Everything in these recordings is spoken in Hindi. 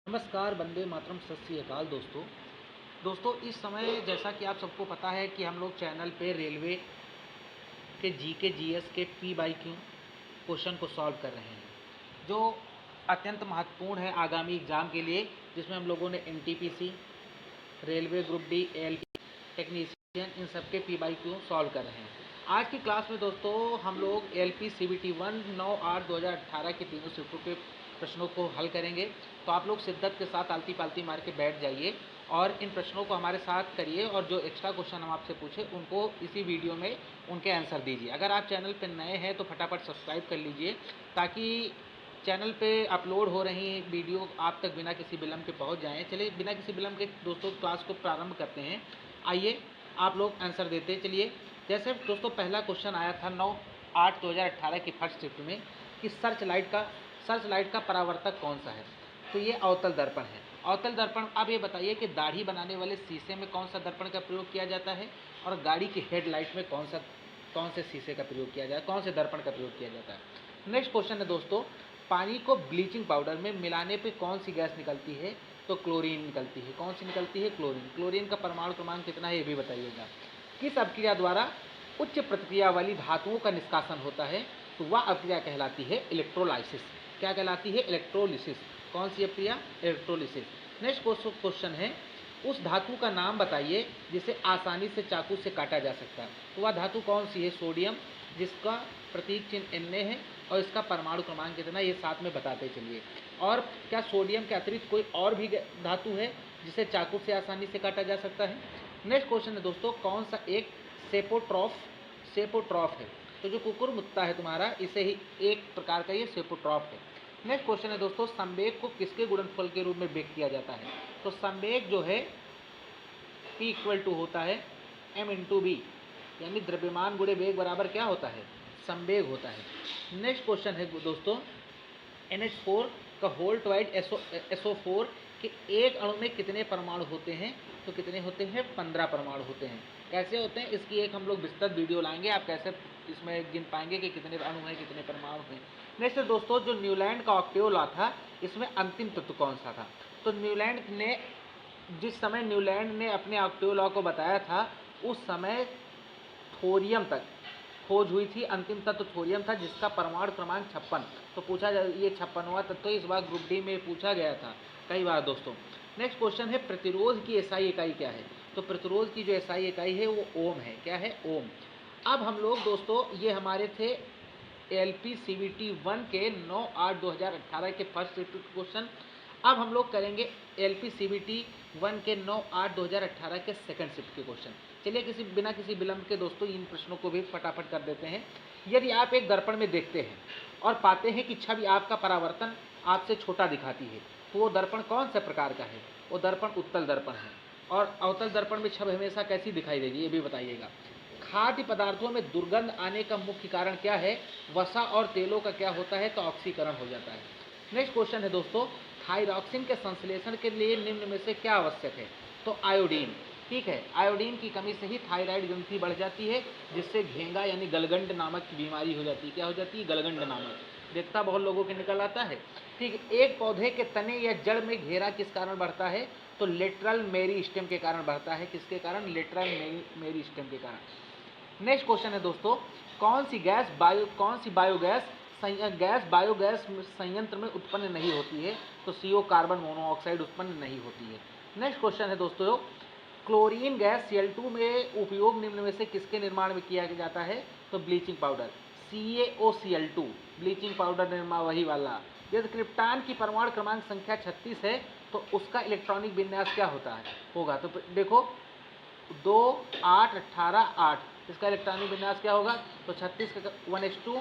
नमस्कार, वंदे मातरम, सत श्री अकाल दोस्तों इस समय जैसा कि आप सबको पता है कि हम लोग चैनल पे रेलवे के जीके जीएस के पी बाई क्यू क्वेश्चन को सॉल्व कर रहे हैं, जो अत्यंत महत्वपूर्ण है आगामी एग्ज़ाम के लिए, जिसमें हम लोगों ने NTPC, railway group D, ALP, technician, इन सब के पी बाई क्यू सॉल्व कर रहे हैं। आज की क्लास में दोस्तों हम लोग एलपी सीबीटी 1 9/8/2018 की तीनों शिफ्टों के प्रश्नों को हल करेंगे। तो आप लोग शिद्दत के साथ आलती पालती मार के बैठ जाइए और इन प्रश्नों को हमारे साथ करिए, और जो एक्स्ट्रा क्वेश्चन हम आपसे पूछे उनको इसी वीडियो में उनके आंसर दीजिए। अगर आप चैनल पर नए हैं तो फटाफट सब्सक्राइब कर लीजिए, ताकि चैनल पे अपलोड हो रही वीडियो आप तक बिना किसी विलम्ब के पहुंच जाएं। चलिए बिना किसी विलम्ब के दोस्तों क्लास को प्रारंभ करते हैं। आइए आप लोग आंसर देते चलिए। जैसे दोस्तों पहला क्वेश्चन आया था 9/8/2018 की फर्स्ट शिफ्ट में कि सर्च लाइट का परावर्तक कौन सा है। तो ये अवतल दर्पण है। अवतल दर्पण, अब ये बताइए कि दाढ़ी बनाने वाले शीशे में कौन सा दर्पण का प्रयोग किया जाता है, और गाड़ी की हेडलाइट में कौन से शीशे का प्रयोग किया जाता है, कौन से दर्पण का प्रयोग किया जाता है। नेक्स्ट क्वेश्चन है दोस्तों, पानी को ब्लीचिंग पाउडर में मिलाने पे कौन सी गैस निकलती है। तो क्लोरीन निकलती है। कौन सी निकलती है? क्लोरीन। क्लोरीन का परमाणु क्रमांक कितना है ये भी बताइएगा। किस अपक्रिया द्वारा उच्च प्रतिक्रिया वाली धातुओं का निष्कासन होता है। तो वह अपक्रिया कहलाती है इलेक्ट्रोलाइसिस। क्या कहलाती है? इलेक्ट्रोलिसिस। कौन सी अपक्रिया? इलेक्ट्रोलिसिस। नेक्स्ट क्वेश्चन है, उस धातु का नाम बताइए जिसे आसानी से चाकू से काटा जा सकता है। तो वह धातु कौन सी है? सोडियम, जिसका प्रतीक चिन्ह Na है और इसका परमाणु क्रमांक कितना, ये साथ में बताते चलिए। और क्या सोडियम के अतिरिक्त कोई और भी धातु है जिसे चाकू से आसानी से काटा जा सकता है? नेक्स्ट क्वेश्चन है दोस्तों, कौन सा एक सेपोट्रॉफ है। तो जो कुकुरमुत्ता है तुम्हारा, इसे ही एक प्रकार का ये सेपोट्रॉफ है। नेक्स्ट क्वेश्चन है दोस्तों, संवेग को किसके गुणनफल के रूप में व्यक्त किया जाता है। तो संवेग जो है P होता है m/b, यानी द्रव्यमान गुणे वेग बराबर क्या होता है? संवेग होता है। नेक्स्ट क्वेश्चन है दोस्तों, NH4 का होल्ट वाइड SO4 के एक अणु में कितने परमाणु होते हैं। तो कितने होते हैं? 15 परमाणु होते हैं। कैसे होते हैं इसकी एक हम लोग विस्तृत वीडियो लाएंगे, आप कैसे इसमें गिन पाएंगे कि कितने अणु हैं, कितने परमाणु हैं। नेक्स्ट दोस्तों, जो न्यूलैंड का ऑक्टेव लॉ था, इसमें अंतिम तत्व कौन सा था। तो जिस समय न्यूलैंड ने अपने ऑक्टेव लॉ को बताया था, उस समय थोरियम तक खोज हुई थी। अंतिम तत्व थोरियम था, जिसका परमाणु क्रमांक 56। तो पूछा जाए ये 56वां तत्व इस बार ग्रुप डी में पूछा गया था कई बार दोस्तों। नेक्स्ट क्वेश्चन है, प्रतिरोध की एसआई इकाई क्या है। तो प्रतिरोध की जो एसआई इकाई है वो ओम है। क्या है? ओम। अब हम लोग दोस्तों, ये हमारे थे एलपी सीबीटी 1 के 9/8/2018 के फर्स्ट शिफ्ट क्वेश्चन। अब हम लोग करेंगे एलपी सीबीटी 1 के 9/8/2018 के सेकंड शिफ्ट के क्वेश्चन। चलिए बिना किसी विलंब के दोस्तों इन प्रश्नों को भी फटाफट कर देते हैं। यदि आप एक दर्पण में देखते हैं और पाते हैं कि छवि आपका परावर्तन आपसे छोटा दिखाती है, तो वो दर्पण कौन सा प्रकार का है। वो दर्पण उत्तल दर्पण है। और अवतल दर्पण में छवि हमेशा कैसी दिखाई देगी ये भी बताइएगा। खाद्य पदार्थों में दुर्गंध आने का मुख्य कारण क्या है। वसा और तेलों का क्या होता है। तो ऑक्सीकरण हो जाता है। नेक्स्ट क्वेश्चन है दोस्तों, थायरॉक्सिन के संश्लेषण के लिए निम्न में से क्या आवश्यक है। तो आयोडीन। ठीक है, आयोडीन की कमी से ही थायराइड ग्रंथि बढ़ जाती है, जिससे घेंगा यानी गलगंड नामक बीमारी हो जाती है। क्या हो जाती है? गलगंड नामक। देखता बहुत लोगों के निकल आता है। ठीक है, एक पौधे के तने या जड़ में घेरा किस कारण बढ़ता है। तो लेटरल मेरिस्टेम के कारण बढ़ता है। किसके कारण? लेटरल मेरिस्टेम के कारण। नेक्स्ट क्वेश्चन है दोस्तों, कौन सी बायोगैस संयंत्र में उत्पन्न नहीं होती है। तो CO कार्बन मोनोऑक्साइड उत्पन्न नहीं होती है। नेक्स्ट क्वेश्चन है दोस्तों, क्लोरीन गैस Cl2 में उपयोग निम्न में से किसके निर्माण में किया जाता है। तो bleaching powder CaOCl2, bleaching powder निर्माण वही वाला। यदि क्रिप्टॉन की परमाणु क्रमांक संख्या 36 है तो उसका इलेक्ट्रॉनिक विन्यास क्या होगा। तो देखो 2 8 18 8, इसका इलेक्ट्रॉनिक विन्यास क्या होगा। तो 36 का 1s2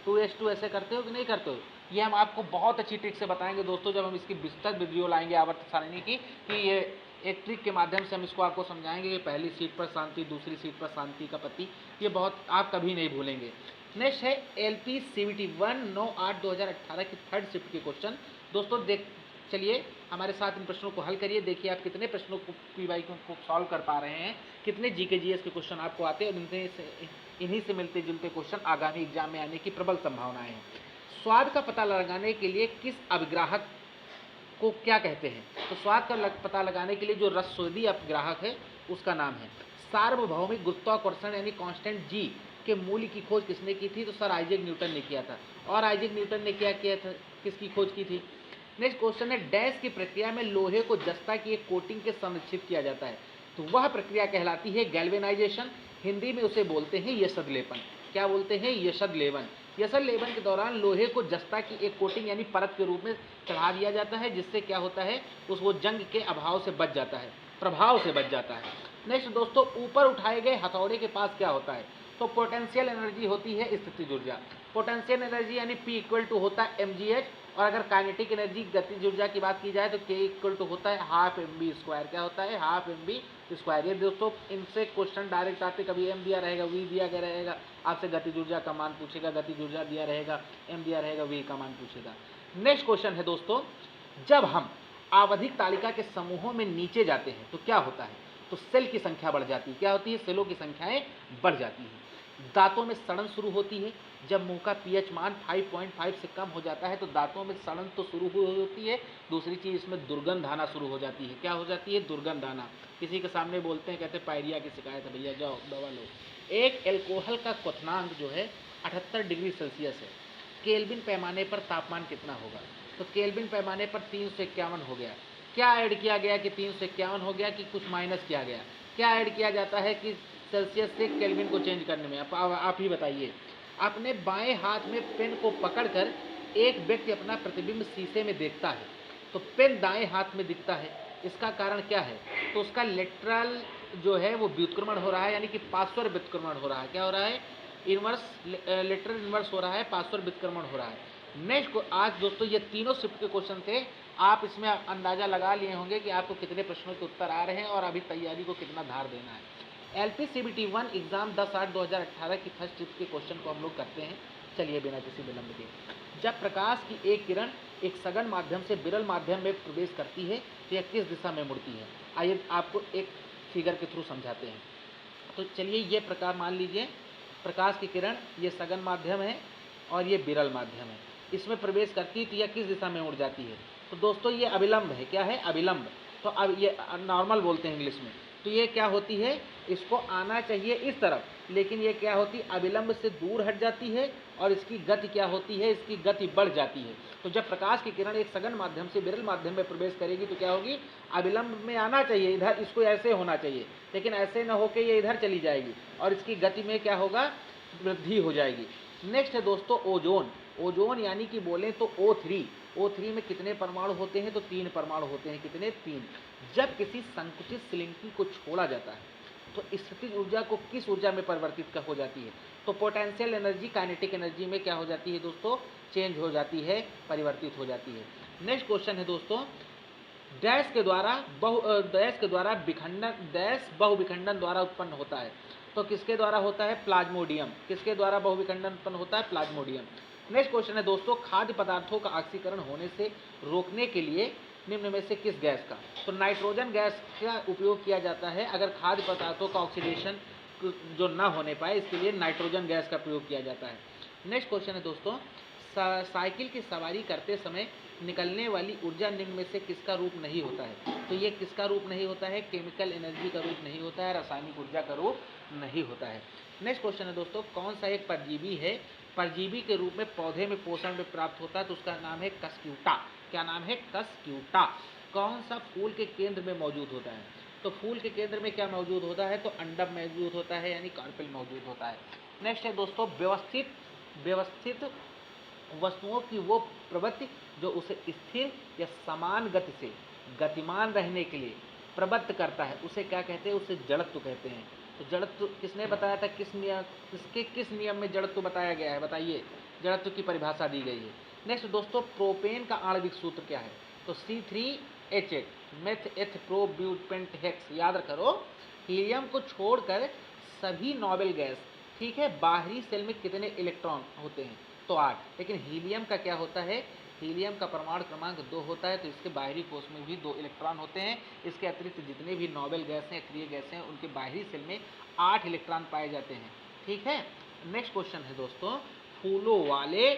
2s2 ऐसे करते हो कि नहीं करते हो। ये हम आपको बहुत अच्छी ट्रिक से बताएंगे दोस्तों, जब हम इसकी विस्तृत वीडियो लाएंगे आवर्त सारणी की, कि ये एक ट्रिक के माध्यम से हम इसको आपको समझाएंगे कि पहली सीट पर शांति, दूसरी सीट पर शांति का पति, ये बहुत आप कभी नहीं भूलेंगे। नेक्स्ट है एलपी सीबीटी 1 9/8/2018 की थर्ड शिफ्ट के क्वेश्चन। दोस्तों चलिए हमारे साथ इन प्रश्नों को हल करिए। देखिए आप कितने प्रश्नों को पी को सॉल्व कर पा रहे हैं, कितने जीके जीएस के क्वेश्चन आपको आते हैं, और इन्हीं से मिलते जुलते क्वेश्चन आगामी एग्जाम में आने की प्रबल संभावनाएं हैं। स्वाद का पता लगाने के लिए किस अभिग्राहक को क्या कहते हैं? तो स्वाद का पता लगाने के लिए जो रसस्वेदी अपग्राहक है उसका नाम है। सार्वभौमिक गुरुत्वाकर्षण यानी कांस्टेंट जी के मूल्य की खोज किसने की थी? तो सर आइजैक न्यूटन ने किया था। और आइजैक न्यूटन ने क्या किया था, किसकी खोज की थी? नेक्स्ट क्वेश्चन है, डैश की प्रक्रिया में लोहे को जस्ता की एक कोटिंग के संरक्षित किया जाता है, तो वह प्रक्रिया कहलाती है गैल्वेनाइजेशन। हिंदी में उसे बोलते हैं यशद लेपन। क्या बोलते हैं? यशद लेपन। यशद लेपन के दौरान लोहे को जस्ता की एक कोटिंग यानी परत के रूप में चढ़ा दिया जाता है, जिससे क्या होता है, उस वो जंग के अभाव से बच जाता है, प्रभाव से बच जाता है। नेक्स्ट दोस्तों, ऊपर उठाए गए हथौड़े के पास क्या होता है? तो पोटेंशियल एनर्जी होती है स्थितिज ऊर्जा। पोटेंशियल एनर्जी यानी P इक्वल टू होता है mgh, और अगर काइनेटिक एनर्जी गतिज ऊर्जा की बात की जाए तो K इक्वल टू होता है हाफ mv²। क्या होता है? Half mv²। ये दोस्तों इनसे क्वेश्चन डायरेक्ट आते, कभी m दिया रहेगा, v दिया गया रहेगा, आपसे गतिज ऊर्जा का मान पूछेगा, गतिज ऊर्जा दिया रहेगा, m दिया रहेगा, v का मान पूछेगा। नेक्स्ट क्वेश्चन है दोस्तों, जब हम आवधिक तालिका के समूहों में नीचे जाते हैं तो क्या होता है? तो सेल की संख्या बढ़ जाती है। क्या होती है? सेलों की संख्याएं बढ़ जाती है। दांतों में सड़न शुरू होती है। जब मुंह का पीएच मान 5.5 से कम हो जाता है तो दांतों में सड़न तो शुरू होती है, दूसरी चीज़ इसमें दुर्गंध आना शुरू हो जाती है। क्या हो जाती है? दुर्गंध आना। किसी के सामने बोलते हैं, कहते हैं पायरिया की शिकायत है, भैया जाओ दवा लो। एक एल्कोहल का क्वथनांक जो है 78 डिग्री सेल्सियस है। केल्विन पैमाने पर तापमान कितना होगा? तो केल्विन पैमाने पर 351 हो गया। क्या ऐड किया गया कि 351 हो गया, कि कुछ माइनस किया गया? क्या ऐड किया जाता है कि सेल्सियस से केल्विन को चेंज करने में? आप ही बताइए। अपने बाएं हाथ में पेन को पकड़कर एक व्यक्ति अपना प्रतिबिंब शीशे में देखता है, तो पेन दाएं हाथ में दिखता है, इसका कारण क्या है? तो उसका लेटरल जो है वो व्युत्क्रमण हो रहा है, यानी कि पार्श्व व्युत्क्रमण हो रहा है। क्या हो रहा है? इनवर्स, लेटरल इनवर्स हो रहा है, पार्श्व व्युत्क्रमण हो रहा है। नेक्स्ट को आज दोस्तों ये तीनों शिफ्ट के क्वेश्चन थे। आप इसमें अंदाजा लगा लिए होंगे कि आपको कितने प्रश्नों के उत्तर आ रहे हैं और अभी तैयारी को कितना धार देना है। LPCBT 1 एग्जाम 10/8/2018 की फर्स्ट शिफ्ट के क्वेश्चन को हम लोग करते हैं। चलिए बिना किसी विलंब के, जब प्रकाश की एक किरण एक सघन माध्यम से विरल माध्यम में प्रवेश करती है तो यह किस दिशा में मुड़ती है? आइए आपको एक फिगर के थ्रू समझाते हैं। तो चलिए ये प्रकार मान लीजिए, प्रकाश की किरण ये सघन माध्यम है और ये विरल माध्यम है, इसमें प्रवेश करती है तो यह किस दिशा में उड़ जाती है? तो दोस्तों ये अविलंब है। क्या है? अविलंब। तो अब ये नॉर्मल बोलते हैं इंग्लिश में। तो ये क्या होती है? इसको आना चाहिए इस तरफ, लेकिन ये क्या होती है? अविलंब से दूर हट जाती है और इसकी गति क्या होती है? इसकी गति बढ़ जाती है। तो जब प्रकाश की किरण एक सघन माध्यम से विरल माध्यम में प्रवेश करेगी तो क्या होगी? अविलंब में आना चाहिए इधर, इसको ऐसे होना चाहिए, लेकिन ऐसे न होकर ये इधर चली जाएगी और इसकी गति में क्या होगा? वृद्धि हो जाएगी। नेक्स्ट है दोस्तों ओजोन। ओजोन यानी कि बोलें तो O3। O3 में कितने परमाणु होते हैं? तो 3 परमाणु होते हैं। कितने? 3। जब किसी संकुचित सिलिंडर को छोड़ा जाता है तो स्थितिज ऊर्जा को किस ऊर्जा में परिवर्तित हो जाती है? तो पोटेंशियल एनर्जी काइनेटिक एनर्जी में क्या हो जाती है दोस्तों? चेंज हो जाती है, परिवर्तित हो जाती है। नेक्स्ट क्वेश्चन है दोस्तों, डैश के द्वारा विखंडन, डैश बहुविखंडन द्वारा उत्पन्न होता है, तो किसके द्वारा होता है? प्लाज्मोडियम। किसके द्वारा बहुविखंडन उत्पन्न होता है? प्लाज्मोडियम। नेक्स्ट क्वेश्चन है दोस्तों, खाद्य पदार्थों का ऑक्सीकरण होने से रोकने के लिए निम्न में से किस गैस का? तो नाइट्रोजन गैस का उपयोग किया जाता है अगर खाद्य पदार्थों का ऑक्सीडेशन जो ना होने पाए, इसके लिए नाइट्रोजन गैस का प्रयोग किया जाता है। नेक्स्ट क्वेश्चन है दोस्तों, साइकिल की सवारी करते समय निकलने वाली ऊर्जा निम्न में से किसका रूप नहीं होता है? तो ये किसका रूप नहीं होता है? केमिकल एनर्जी का रूप नहीं होता है, रासायनिक ऊर्जा का रूप नहीं होता है। नेक्स्ट क्वेश्चन है दोस्तों, कौन सा एक परजीवी है परजीवी के रूप में पौधे में पोषण में प्राप्त होता है? तो उसका नाम है कस्क्यूटा। क्या नाम है? कस्क्यूटा। कौन सा फूल के केंद्र में मौजूद होता है? तो फूल के केंद्र में क्या मौजूद होता है? तो अंडम मौजूद होता है, यानी कार्पेल मौजूद होता है। नेक्स्ट है दोस्तों, व्यवस्थित वस्तुओं की वो प्रवृत्ति जो उसे स्थिर या समान गति से गतिमान रहने के लिए प्रवृत्त करता है, उसे क्या कहते हैं? उसे जड़त्व कहते हैं। तो जड़त्व किसने बताया था? किस नियम में जड़त्व बताया गया है? बताइए, जड़त्व की परिभाषा दी गई है। नेक्स्ट दोस्तों, प्रोपेन का आणविक सूत्र क्या है? तो C3H8 मेथ एथ प्रोब्यूटेंट हेक्स। याद करो, हीलियम को छोड़कर सभी नोबेल गैस, ठीक है, बाहरी सेल में कितने इलेक्ट्रॉन होते हैं? तो 8। लेकिन हीलियम का क्या होता है? हीलियम का परमाणु क्रमांक 2 होता है, तो इसके बाहरी कोश में भी 2 इलेक्ट्रॉन होते हैं। इसके अतिरिक्त जितने भी नोबेल गैस हैं, अक्रिय गैस हैं, उनके बाहरी सेल में 8 इलेक्ट्रॉन पाए जाते हैं। ठीक है। नेक्स्ट क्वेश्चन है दोस्तों, फूलों वाले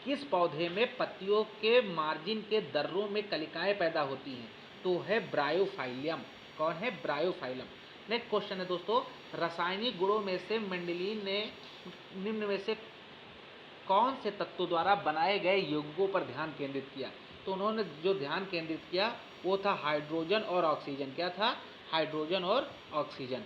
किस पौधे में पत्तियों के मार्जिन के दर्रों में कलिकाएं पैदा होती हैं? तो है ब्रायोफाइलियम। कौन है? ब्रायोफाइलम। नेक्स्ट क्वेश्चन है दोस्तों, रासायनिक गुणों में से मेंडेलियन ने निम्न में से कौन से तत्वों द्वारा बनाए गए यौगिकों पर ध्यान केंद्रित किया? तो उन्होंने जो ध्यान केंद्रित किया वो था हाइड्रोजन और ऑक्सीजन। क्या था? हाइड्रोजन और ऑक्सीजन।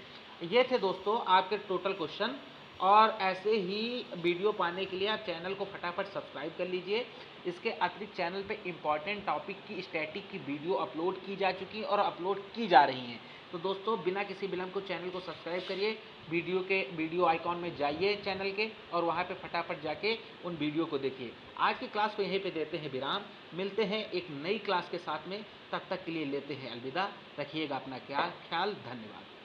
ये थे दोस्तों आपके टोटल क्वेश्चन। और ऐसे ही वीडियो पाने के लिए आप चैनल को फटाफट सब्सक्राइब कर लीजिए। इसके अतिरिक्त चैनल पे इम्पॉर्टेंट टॉपिक की स्टैटिक की वीडियो अपलोड की जा चुकी है और अपलोड की जा रही हैं। तो दोस्तों बिना किसी विलंब को चैनल को सब्सक्राइब करिए, वीडियो आइकॉन में जाइए चैनल के और वहाँ पे फटाफट जाके उन वीडियो को देखिए। आज की क्लास को यहीं पे देते हैं विराम, मिलते हैं एक नई क्लास के साथ में। तब तक के लिए लेते हैं अलविदा। रखिएगा अपना ख्याल। धन्यवाद।